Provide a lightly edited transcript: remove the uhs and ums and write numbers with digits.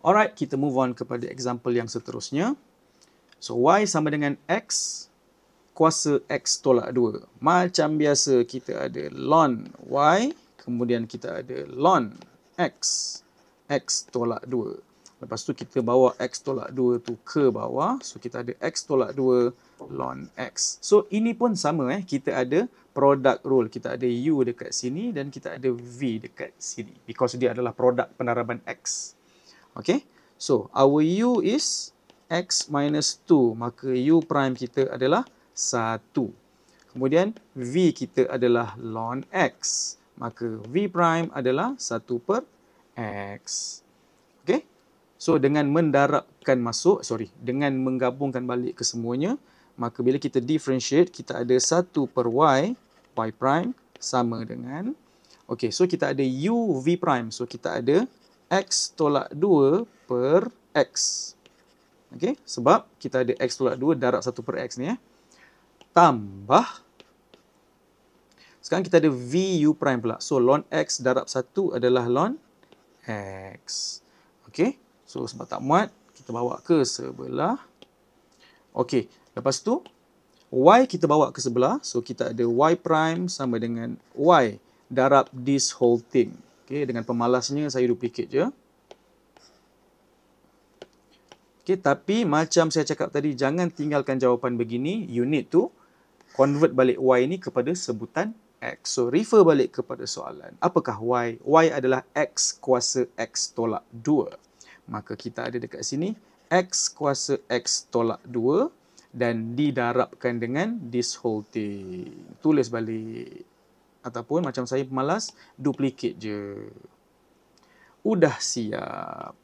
Alright, kita move on kepada example yang seterusnya. So, y sama dengan x kuasa x tolak 2. Macam biasa, kita ada ln y, kemudian kita ada ln x tolak 2. Lepas tu kita bawa x tolak 2 tu ke bawah. So, kita ada x tolak 2 ln x. So, ini pun sama. Kita ada product rule. Kita ada u dekat sini dan kita ada v dekat sini. Because dia adalah produk penaraban x. Okay. So, our u is x minus 2. Maka u prime kita adalah 1. Kemudian, v kita adalah ln x. Maka v prime adalah 1 per x. Okay. So, dengan dengan menggabungkan balik ke semuanya, maka bila kita differentiate, kita ada 1 per y prime sama dengan, okay, so kita ada u v prime. So, kita ada x tolak 2 per x. Okay, sebab kita ada x tolak 2 darab 1 per x ni. Tambah, sekarang kita ada v u prime pula. So, ln x darab 1 adalah ln x. Okay. So, sebab tak muat, kita bawa ke sebelah. Okey, lepas tu, y kita bawa ke sebelah. So, kita ada y prime sama dengan y darab this whole thing. Okey, dengan pemalasnya, saya duplicate je. Okey, tapi macam saya cakap tadi, jangan tinggalkan jawapan begini. You need to convert balik y ni kepada sebutan x. So, refer balik kepada soalan. Apakah y? Y adalah x kuasa x tolak 2. Maka kita ada dekat sini x kuasa x tolak 2 dan didarabkan dengan this whole thing. Tulis balik. Ataupun macam saya pemalas, duplicate je. Udah siap.